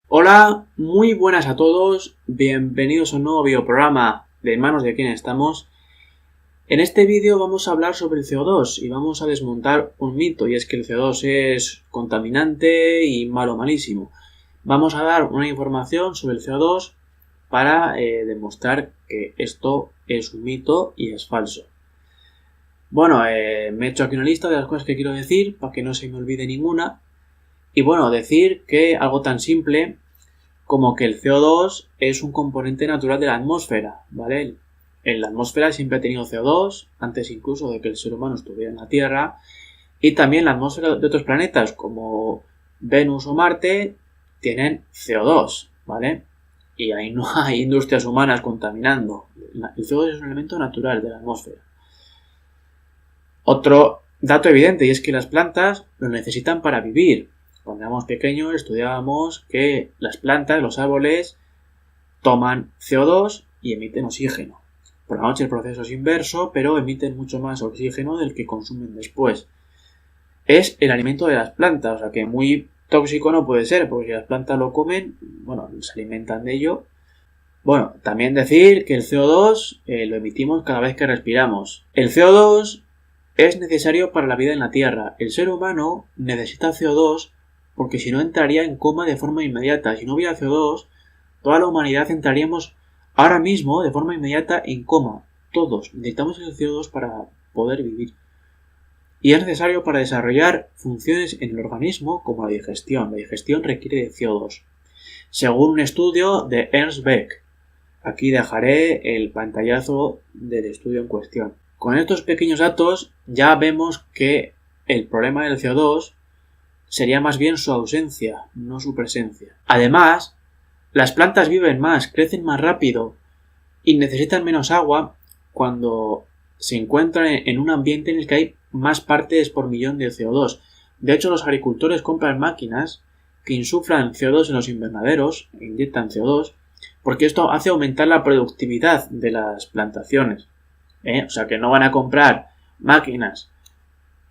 Hola, muy buenas a todos, bienvenidos a un nuevo videoprograma de En manos de quién estamos. En este vídeo vamos a hablar sobre el CO2 y vamos a desmontar un mito, y es que el CO2 es contaminante y malísimo. Vamos a dar una información sobre el CO2 para demostrar que esto es un mito y es falso. Bueno, me he hecho aquí una lista de las cosas que quiero decir para que no se me olvide ninguna. Y bueno, decir que algo tan simple como que el CO2 es un componente natural de la atmósfera, ¿vale? En la atmósfera siempre ha tenido CO2, antes incluso de que el ser humano estuviera en la Tierra, y también la atmósfera de otros planetas como Venus o Marte tienen CO2, ¿vale? Y ahí no hay industrias humanas contaminando. El CO2 es un elemento natural de la atmósfera. Otro dato evidente, y es que las plantas lo necesitan para vivir. Cuando éramos pequeños estudiábamos que las plantas, los árboles, toman CO2 y emiten oxígeno. Por la noche el proceso es inverso, pero emiten mucho más oxígeno del que consumen después. Es el alimento de las plantas, o sea que muy tóxico no puede ser, porque si las plantas lo comen, bueno, se alimentan de ello. Bueno, también decir que el CO2 lo emitimos cada vez que respiramos. El CO2 es necesario para la vida en la Tierra. El ser humano necesita CO2 porque si no entraría en coma de forma inmediata. Si no hubiera CO2, toda la humanidad entraríamos ahora mismo de forma inmediata en coma. Todos necesitamos el CO2 para poder vivir. Y es necesario para desarrollar funciones en el organismo como la digestión. La digestión requiere de CO2. Según un estudio de Ernst Beck. Aquí dejaré el pantallazo del estudio en cuestión. Con estos pequeños datos ya vemos que el problema del CO2 sería más bien su ausencia, no su presencia. Además, las plantas viven más, crecen más rápido y necesitan menos agua cuando se encuentran en un ambiente en el que hay más partes por millón de CO2. De hecho, los agricultores compran máquinas que insuflan CO2 en los invernaderos, inyectan CO2, porque esto hace aumentar la productividad de las plantaciones. O sea que no van a comprar máquinas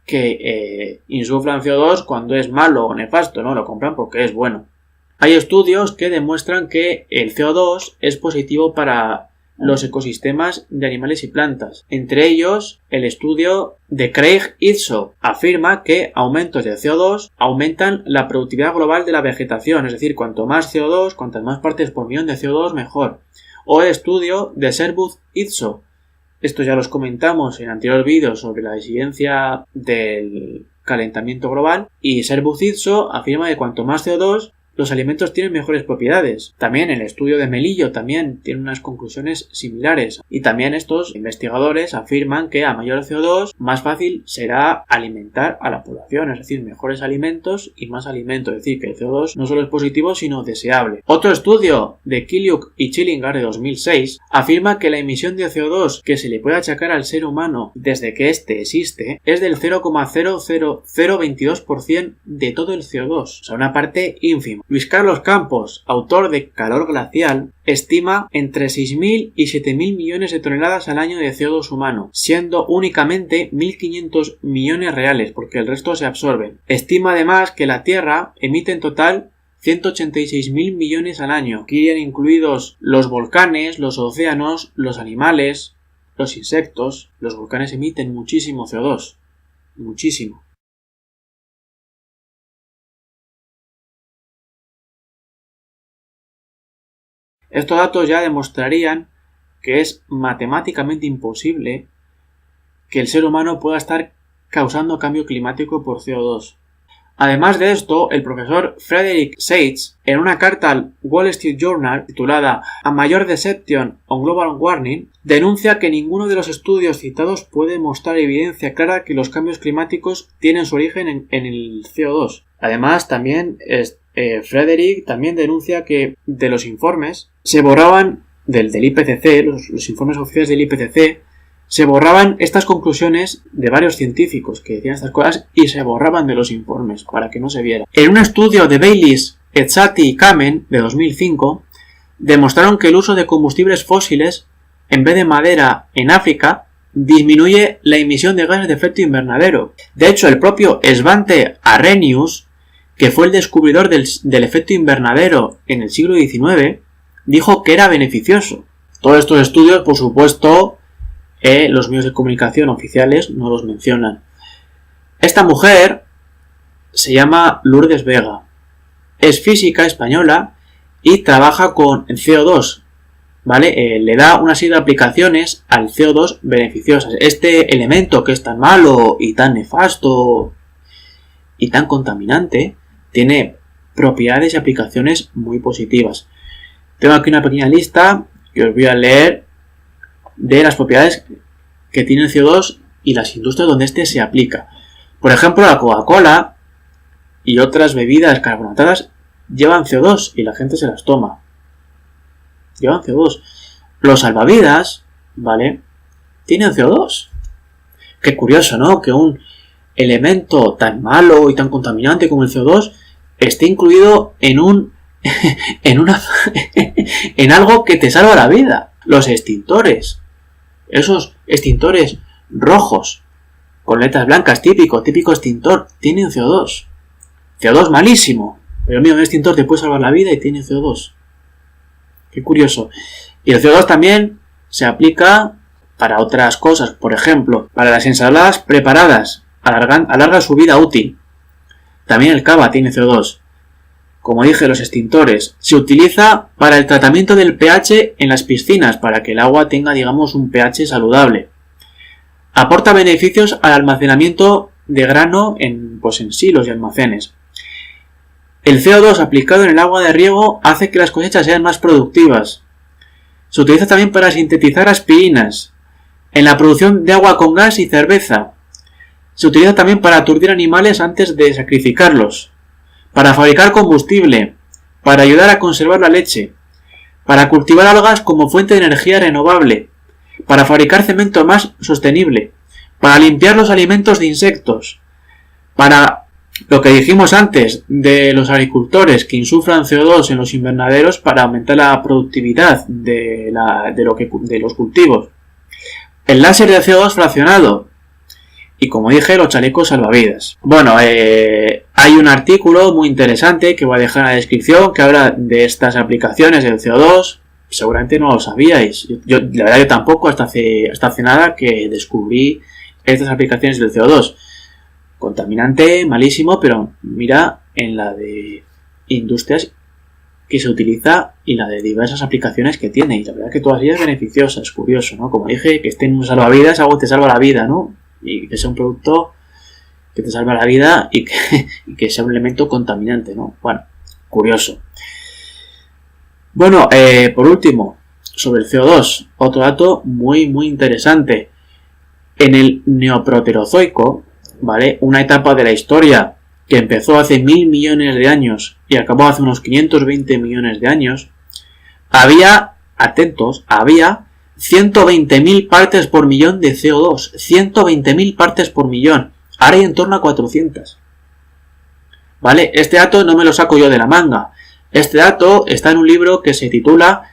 que insuflan CO2 cuando es malo o nefasto, no, lo compran porque es bueno. Hay estudios que demuestran que el CO2 es positivo para los ecosistemas de animales y plantas. Entre ellos, el estudio de Craig Itso afirma que aumentos de CO2 aumentan la productividad global de la vegetación, es decir, cuanto más CO2, cuantas más partes por millón de CO2, mejor. O el estudio de Sherwood Itso. Esto ya los comentamos en anteriores vídeos sobre la incidencia del calentamiento global, y Sherwood Itso afirma que cuanto más CO2, los alimentos tienen mejores propiedades. También el estudio de Melillo también tiene unas conclusiones similares. Y también estos investigadores afirman que a mayor CO2, más fácil será alimentar a la población, es decir, mejores alimentos y más alimentos. Es decir, que el CO2 no solo es positivo, sino deseable. Otro estudio de Kiliuk y Schillinger de 2006 afirma que la emisión de CO2 que se le puede achacar al ser humano desde que éste existe es del 0,00022% de todo el CO2, o sea, una parte ínfima. Luis Carlos Campos, autor de Calor Glacial, estima entre 6.000 y 7.000 millones de toneladas al año de CO2 humano, siendo únicamente 1.500 millones reales, porque el resto se absorben. Estima además que la Tierra emite en total 186.000 millones al año. Aquí irían incluidos los volcanes, los océanos, los animales, los insectos. Los volcanes emiten muchísimo CO2. Muchísimo. Estos datos ya demostrarían que es matemáticamente imposible que el ser humano pueda estar causando cambio climático por CO2. Además de esto, el profesor Frederick Seitz, en una carta al Wall Street Journal titulada A Major Deception on Global Warming, denuncia que ninguno de los estudios citados puede mostrar evidencia clara que los cambios climáticos tienen su origen en el CO2. Además, también Frederick también denuncia que de los informes se borraban del IPCC, los informes oficiales del IPCC, se borraban estas conclusiones de varios científicos que decían estas cosas y se borraban de los informes para que no se viera. En un estudio de Baylis, Ezzati y Kamen de 2005 demostraron que el uso de combustibles fósiles en vez de madera en África disminuye la emisión de gases de efecto invernadero. De hecho, el propio Svante Arrhenius, que fue el descubridor del efecto invernadero en el siglo XIX, dijo que era beneficioso. Todos estos estudios, por supuesto, los medios de comunicación oficiales no los mencionan. Esta mujer se llama Lourdes Vega. Es física española y trabaja con CO2, ¿vale? Le da una serie de aplicaciones al CO2 beneficiosas. Este elemento que es tan malo y tan nefasto y tan contaminante tiene propiedades y aplicaciones muy positivas. Tengo aquí una pequeña lista que os voy a leer de las propiedades que tiene el CO2 y las industrias donde este se aplica. Por ejemplo, la Coca-Cola y otras bebidas carbonatadas llevan CO2 y la gente se las toma. Llevan CO2. Los salvavidas, ¿vale? Tienen CO2. Qué curioso, ¿no? Que un elemento tan malo y tan contaminante como el CO2 esté incluido en en algo que te salva la vida. Los extintores. Esos extintores rojos con letras blancas, típico extintor, tienen CO2. CO2 malísimo. Pero mira, un extintor te puede salvar la vida y tiene CO2. Qué curioso. Y el CO2 también se aplica para otras cosas. Por ejemplo, para las ensaladas preparadas. Alarga su vida útil. También el cava tiene CO2. Como dije, los extintores. Se utiliza para el tratamiento del pH en las piscinas, para que el agua tenga, digamos, un pH saludable. Aporta beneficios al almacenamiento de grano en silos y almacenes. El CO2 aplicado en el agua de riego hace que las cosechas sean más productivas. Se utiliza también para sintetizar aspirinas, en la producción de agua con gas y cerveza. Se utiliza también para aturdir animales antes de sacrificarlos, para fabricar combustible, para ayudar a conservar la leche, para cultivar algas como fuente de energía renovable, para fabricar cemento más sostenible, para limpiar los alimentos de insectos, para lo que dijimos antes de los agricultores que insuflan CO2 en los invernaderos para aumentar la productividad de los cultivos, el láser de CO2 fraccionado y, como dije, los chalecos salvavidas. Bueno, hay un artículo muy interesante que voy a dejar en la descripción que habla de estas aplicaciones del CO2. Seguramente no lo sabíais. Yo la verdad, yo tampoco hasta hace nada que descubrí estas aplicaciones del CO2. Contaminante, malísimo, pero mira en la de industrias que se utiliza y la de diversas aplicaciones que tiene. Y la verdad que todas ellas beneficiosas. Es curioso, ¿no? Como dije, que esté en un salvavidas, algo que te salva la vida, ¿no? Y que sea un producto que te salva la vida y que sea un elemento contaminante, ¿no? Bueno, curioso. Bueno, por último, sobre el CO2, otro dato muy interesante. En el Neoproterozoico, ¿vale? Una etapa de la historia que empezó hace 1000 millones de años y acabó hace unos 520 millones de años, había 120.000 partes por millón de CO2. 120.000 partes por millón. Ahora hay en torno a 400. ¿Vale? Este dato no me lo saco yo de la manga. Este dato está en un libro que se titula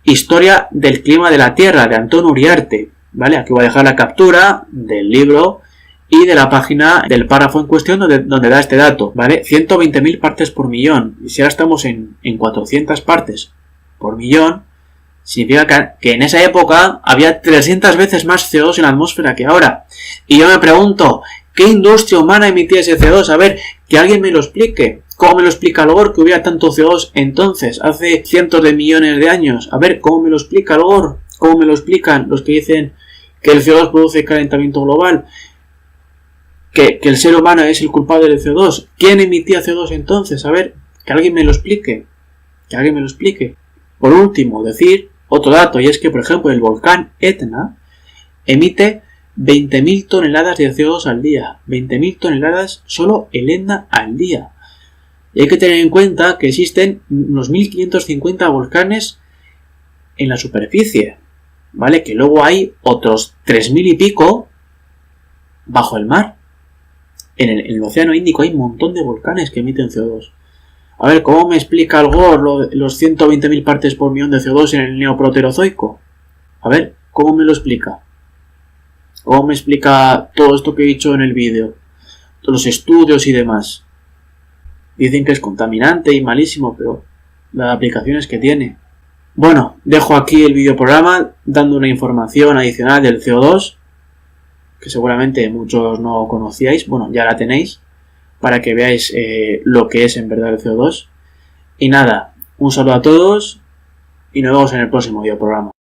Historia del clima de la Tierra, de Antón Uriarte. ¿Vale? Aquí voy a dejar la captura del libro y de la página del párrafo en cuestión donde da este dato. ¿Vale? 120.000 partes por millón. Y si ahora estamos en 400 partes por millón, significa que en esa época había 300 veces más CO2 en la atmósfera que ahora. Y yo me pregunto, ¿qué industria humana emitía ese CO2? A ver, que alguien me lo explique. ¿Cómo me lo explica Al Gore que hubiera tanto CO2 entonces, hace cientos de millones de años? A ver, ¿cómo me lo explica Al Gore? ¿Cómo me lo explican los que dicen que el CO2 produce calentamiento global? Que el ser humano es el culpable del CO2. ¿Quién emitía CO2 entonces? A ver, que alguien me lo explique. Que alguien me lo explique. Por último, decir otro dato, y es que, por ejemplo, el volcán Etna emite 20.000 toneladas de CO2 al día. 20.000 toneladas solo el Etna al día. Y hay que tener en cuenta que existen unos 1.550 volcanes en la superficie, ¿vale? Que luego hay otros 3.000 y pico bajo el mar. En el Océano Índico hay un montón de volcanes que emiten CO2. A ver, ¿cómo me explica Al Gore los 120.000 partes por millón de CO2 en el Neoproterozoico? A ver, ¿cómo me lo explica? ¿Cómo me explica todo esto que he dicho en el vídeo? Todos los estudios y demás. Dicen que es contaminante y malísimo, pero las aplicaciones que tiene. Bueno, dejo aquí el videoprograma dando una información adicional del CO2, que seguramente muchos no conocíais, bueno, ya la tenéis, para que veáis lo que es en verdad el CO2. Y nada, un saludo a todos y nos vemos en el próximo videoprograma.